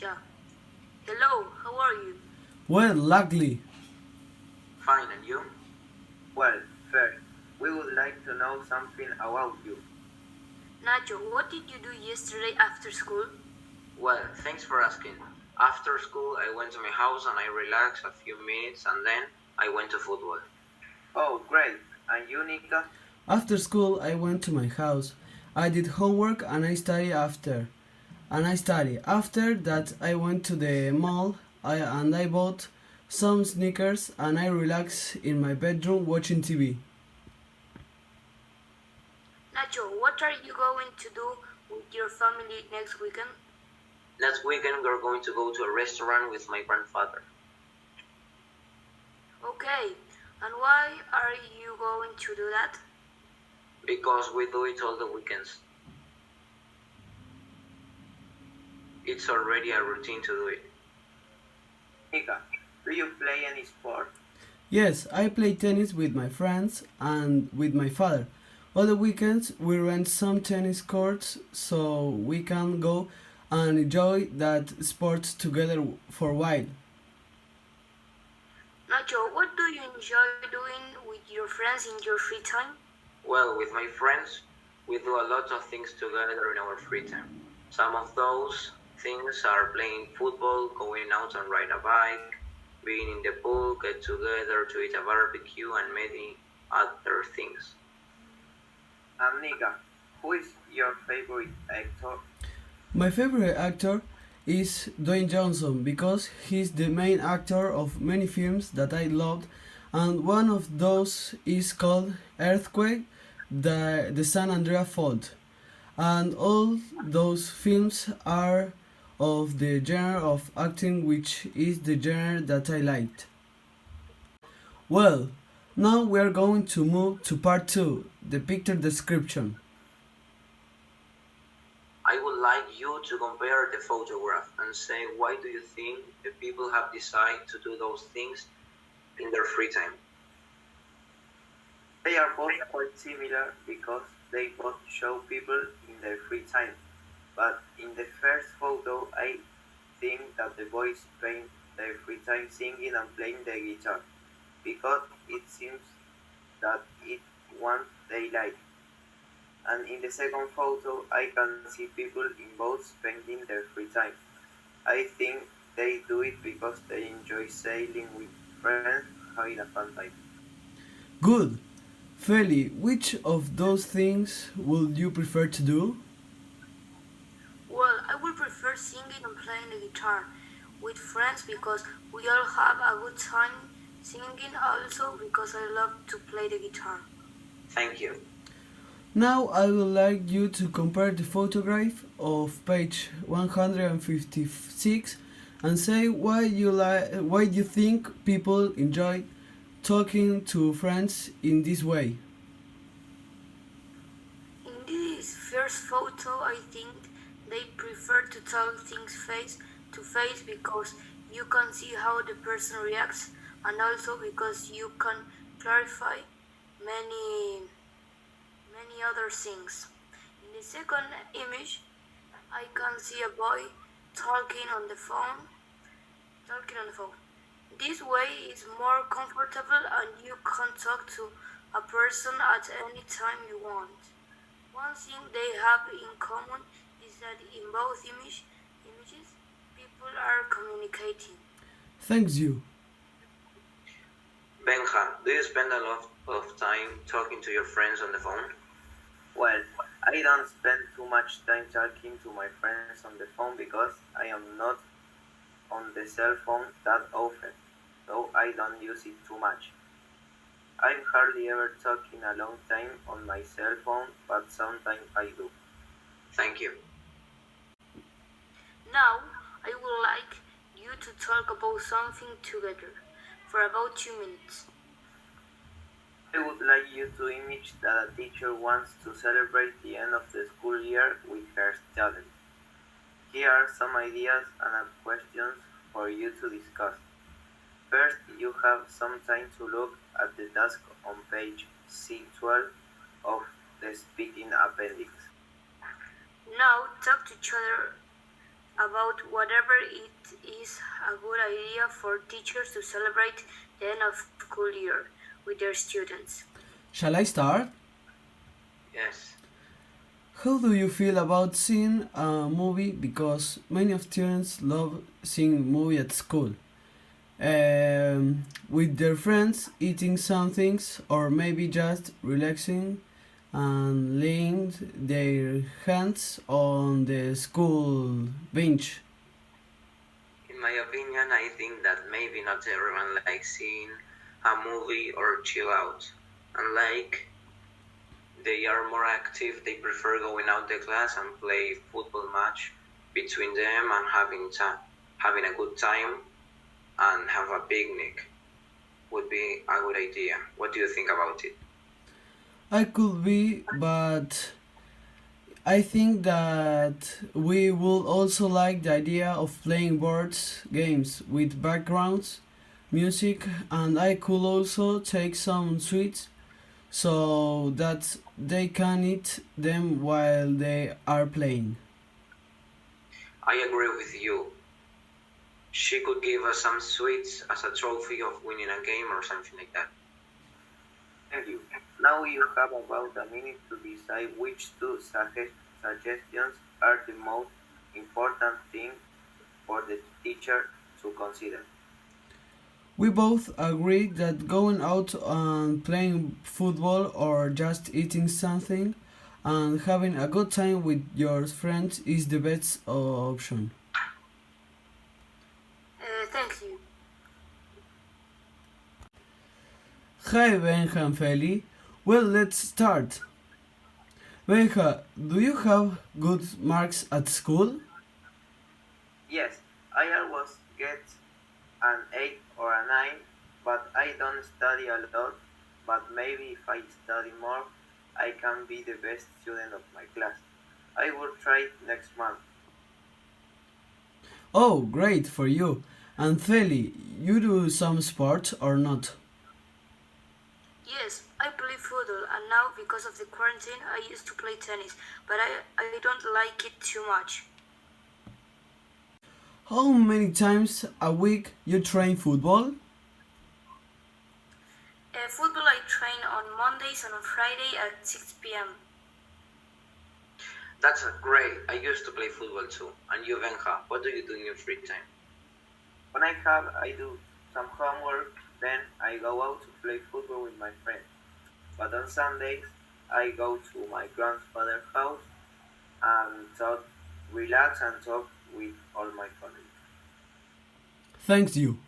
Yeah. Hello, how are you? Well, luckily. Fine, and you? Well, first, we would like to know something about you. Nacho, what did you do yesterday after school? Well, thanks for asking. After school, I went to my house and I relaxed a few minutes and then I went to football. Oh, great. And you, Nika? After school, I went to my house. I did homework and I study after. And I study. After that, I went to the mall and I bought some sneakers and I relaxed in my bedroom watching TV. Nacho, what are you going to do with your family next weekend? Next weekend, we're going to go to a restaurant with my grandfather Okay, and why are you going to do that? because we do it all the weekends. It's already a routine to do it. Nika, do you play any sport? Yes, I play tennis with my friends and with my father. On the weekends, we rent some tennis courts so we can go and enjoy that sport together for a while. Nacho, what do you enjoy doing with your friends in your free time? Well, with my friends, we do a lot of things together in our free time. Some of those things are playing football, going out and ride a bike, being in the pool, get together to eat a barbecue, and many other things. And Nika, who is your favorite actor? My favorite actor is Dwayne Johnson because he's the main actor of many films that I loved, and one of those is called Earthquake, the San Andreas Fault. And all those films are of the genre of acting which is the genre that I liked. Well, now we are going to move to part 2, the picture description. I would like you to compare the photograph and say why do you think the people have decided to do those things in their free time? They are both quite similar because they both show people in their free time. But in the first photo, I think that the boys spend their free time singing and playing the guitar because it seems that it's what they like. And in the second photo, I can see people in both spending their free time. I think they do it because they enjoy sailing with friends, having a fun time. Good. Feli, which of those things would you prefer to do? Well, I would prefer singing and playing the guitar with friends because we all have a good time singing also because I love to play the guitar. Thank you. Now I would like you to compare the photograph of page 156 and say why you think people enjoy talking to friends in this way. In this first photo, I think they prefer to tell things face to face because you can see how the person reacts and also because you can clarify many many other things. In the second image, I can see a boy talking on the phone, talking on the phone. This way is more comfortable and you can talk to a person at any time you want. One thing they have in common is that in both images, people are communicating. Thanks you. Benja, do you spend a lot of time talking to your friends on the phone? Well, I don't spend too much time talking to my friends on the phone because I am not on the cell phone that often, so I don't use it too much. I'm hardly ever talking a long time on my cell phone, but sometimes I do. Thank you. Now, I would like you to talk about something together for about 2 minutes. I would like you to imagine that a teacher wants to celebrate the end of the school year with her students. Here are some ideas and questions for you to discuss. First, you have some time to look at the task on page C12 of the speaking appendix. Now, talk to each other about whatever it is a good idea for teachers to celebrate the end of school year with their students. Shall I start? Yes. How do you feel about seeing a movie? Because many of students love seeing movie at school. With their friends, eating some things, or maybe just relaxing and laying their hands on the school bench. In my opinion, I think that maybe not everyone likes seeing a movie or chill out. Unlike they are more active, they prefer going out the class and play football match between them and having a good time and have a picnic would be a good idea. What do you think about it? I could be, but I think that we will also like the idea of playing boards games with backgrounds, music, and I could also take some sweets so that they can eat them while they are playing. I agree with you. She could give us some sweets as a trophy of winning a game or something like that. Thank you. Now you have about a minute to decide which two suggestions are the most important thing for the teacher to consider. We both agree that going out and playing football or just eating something and having a good time with your friends is the best option. Thank you. Hi Benja and Feli. Well, let's start. Benja, do you have good marks at school? Yes, I always get an 8 or a 9, but I don't study a lot. But maybe if I study more, I can be the best student of my class. I will try next month. Oh, great for you. And Feli, you do some sport or not? Yes, I play football, and now because of the quarantine, I used to play tennis, but I don't like it too much. How many times a week you train football? Football I train on Mondays and on Friday at 6 p.m. That's great. I used to play football too. And you, Benja, what do you do in your free time? When I do some homework, then I go out to play football with my friends. But on Sundays, I go to my grandfather's house and relax and talk with all my family. Thanks you.